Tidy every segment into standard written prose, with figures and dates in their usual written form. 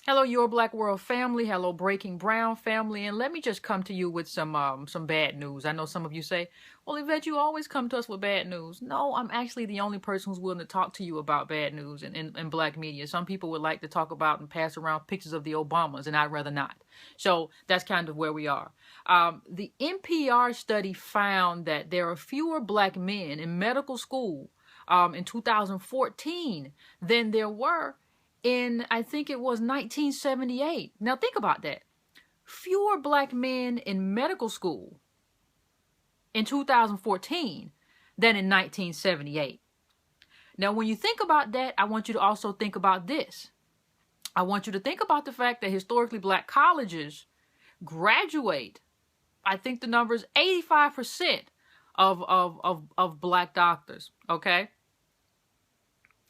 Hello, Your Black World family. Hello, Breaking Brown family. And let me just come to you with some bad news. I know some of you say, well, Yvette, you always come to us with bad news. No, I'm actually the only person who's willing to talk to you about bad news in black media. Some people would like to talk about and pass around pictures of the Obamas, and I'd rather not. So that's kind of where we are. The NPR study found that there are fewer black men in medical school in 2014 than there were in, I think it was 1978. Now think about that. Fewer black men in medical school in 2014 than in 1978. Now, when you think about that, I want you to also think about this. I want you to think about the fact that historically black colleges graduate, I think the number is 85% of black doctors, okay?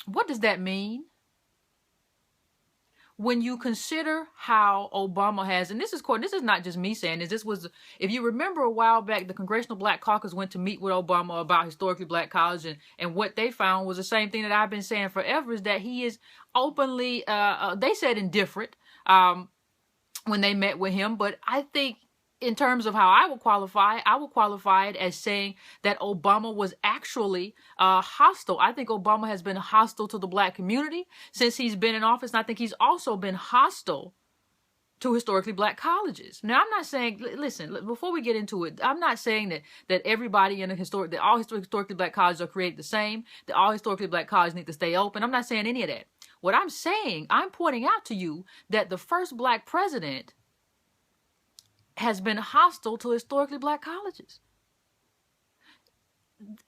What does that mean? When you consider how Obama has, and this is not just me saying this, this was, if you remember a while back, the Congressional Black Caucus went to meet with Obama about historically black college, and what they found was the same thing that I've been saying forever, is that he is openly, they said indifferent when they met with him, but I think in terms of how I would qualify it as saying that Obama was actually hostile. I think Obama has been hostile to the black community since he's been in office, and I think he's also been hostile to historically black colleges. Now, I'm not saying, listen, before we get into it, I'm not saying that everybody in that all historically black colleges are created the same, that all historically black colleges need to stay open. I'm not saying any of that. What I'm saying, I'm pointing out to you that the first black president has been hostile to historically black colleges.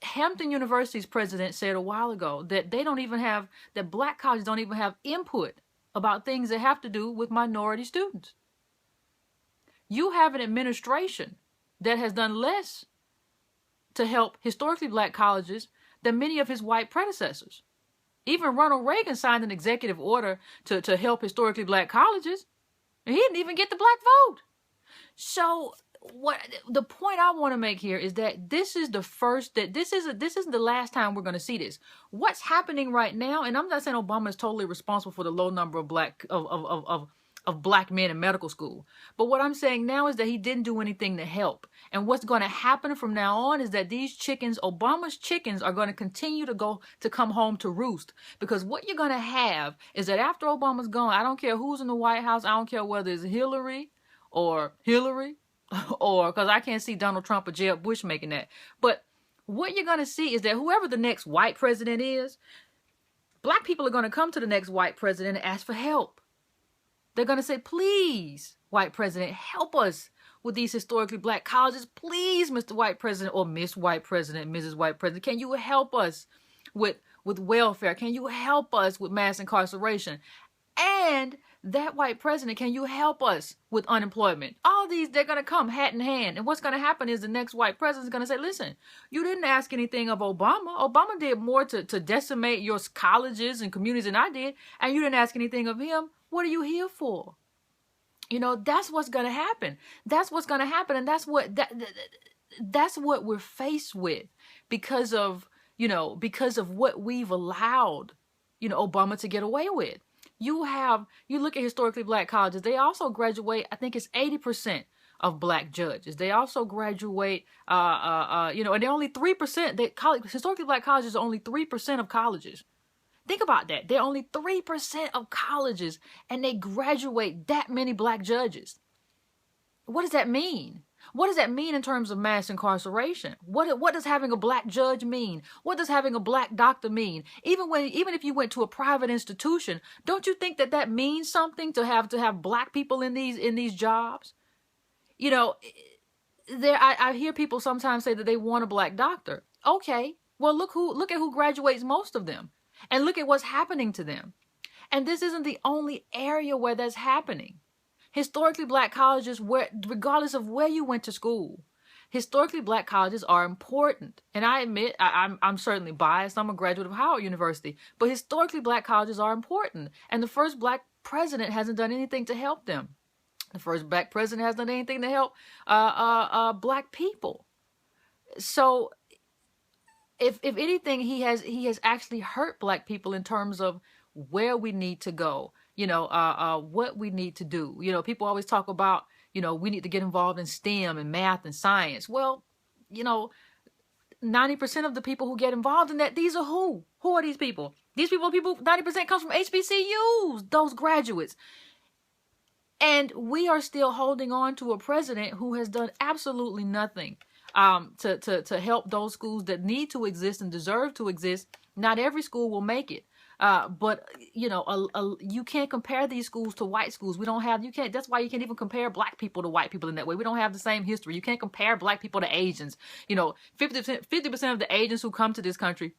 Hampton University's president said a while ago that that black colleges don't even have input about things that have to do with minority students. You have an administration that has done less to help historically black colleges than many of his white predecessors. Even Ronald Reagan signed an executive order to help historically black colleges, and he didn't even get the black vote. So what the point I want to make here is that this is the last time we're going to see this. What's happening right now, and I'm not saying Obama is totally responsible for the low number of black men in medical school, but what I'm saying now is that he didn't do anything to help. And what's going to happen from now on is that these chickens, Obama's chickens, are going to continue to come home to roost, because what you're going to have is that after Obama's gone, I don't care who's in the White House, I don't care whether it's Hillary, or because I can't see Donald Trump or Jeb Bush making that. But what you're going to see is that whoever the next white president is, black people are going to come to the next white president and ask for help. They're going to say, please, white president, help us with these historically black colleges. Please, Mr. White President, or Miss White President, Mrs. White President, can you help us with welfare? Can you help us with mass incarceration? And that white president, can you help us with unemployment? All these, they're going to come hat in hand. And what's going to happen is the next white president is going to say, listen, you didn't ask anything of Obama. Obama did more to decimate your colleges and communities than I did. And you didn't ask anything of him. What are you here for? You know, that's what's going to happen. That's what's going to happen. And that's what we're faced with because of what we've allowed, Obama to get away with. You look at historically black colleges, they also graduate, I think it's 80% of black judges. They also graduate, and they're only 3%, historically black colleges are only 3% of colleges. Think about that. They're only 3% of colleges, and they graduate that many black judges. What does that mean? What does that mean in terms of mass incarceration? What does having a black judge mean? What does having a black doctor mean? Even if you went to a private institution, don't you think that means something to have black people in these jobs? I hear people sometimes say that they want a black doctor. Okay, well look at who graduates most of them, and look at what's happening to them. And this isn't the only area where that's happening. Historically black colleges, regardless of where you went to school, historically black colleges are important. And I admit, I'm certainly biased. I'm a graduate of Howard University. But historically black colleges are important. And the first black president hasn't done anything to help them. The first black president hasn't done anything to help black people. So if anything, he has actually hurt black people in terms of where we need to go. what we need to do. People always talk about, we need to get involved in STEM and math and science. Well, 90% of the people who get involved in that, these are who? Who are these people? These people, 90% comes from HBCUs, those graduates. And we are still holding on to a president who has done absolutely nothing to help those schools that need to exist and deserve to exist. Not every school will make it. But you can't compare these schools to white schools. That's why you can't even compare black people to white people in that way. We don't have the same history. You can't compare black people to Asians. 50% of the Asians who come to this country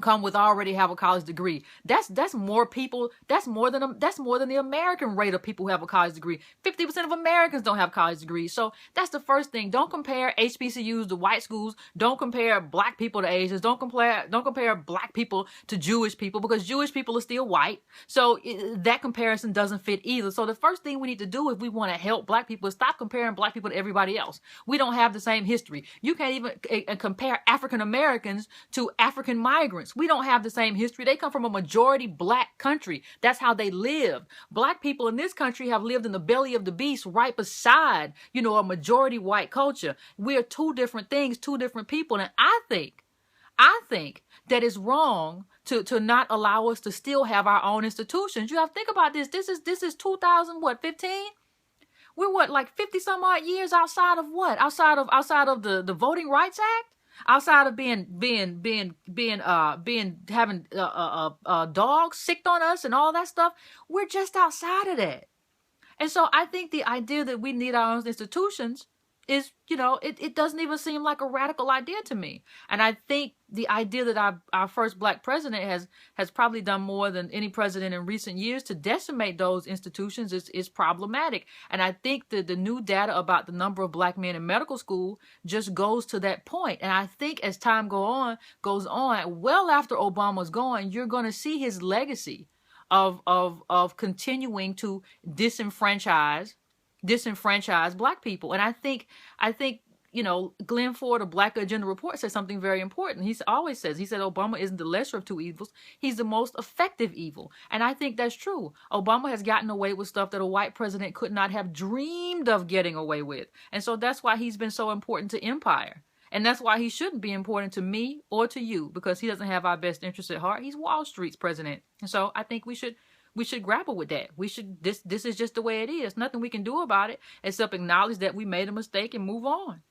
already have a college degree. That's more people. That's more than the American rate of people who have a college degree. 50% of Americans don't have college degrees. So that's the first thing. Don't compare HBCUs to white schools. Don't compare black people to Asians. Don't compare black people to Jewish people, because Jewish people are still white. So that comparison doesn't fit either. So the first thing we need to do if we want to help black people is stop comparing black people to everybody else. We don't have the same history. You can't even compare African Americans to African migrants. We don't have the same history. They come from a majority black country. That's how they live. Black people in this country have lived in the belly of the beast right beside, a majority white culture. We're two different things, two different people. And I think that it's wrong to not allow us to still have our own institutions. You have to think about this. This is 2015? We're like 50 some odd years outside of what? Outside of the Voting Rights Act? Outside of having dogs sicked on us and all that stuff, we're just outside of that. And so I think the idea that we need our own institutions is, it doesn't even seem like a radical idea to me. And I think the idea that our first black president has probably done more than any president in recent years to decimate those institutions is problematic. And I think that the new data about the number of black men in medical school just goes to that point. And I think as time goes on, well after Obama's gone, you're going to see his legacy of continuing to disenfranchise black people. And I think Glenn Ford of Black Agenda Report said something very important. He said Obama isn't the lesser of two evils. He's the most effective evil. And I think that's true. Obama has gotten away with stuff that a white president could not have dreamed of getting away with. And so that's why he's been so important to empire. And that's why he shouldn't be important to me or to you, because he doesn't have our best interests at heart. He's Wall Street's president. And so I think we should grapple with that. This is just the way it is. Nothing we can do about it except acknowledge that we made a mistake and move on.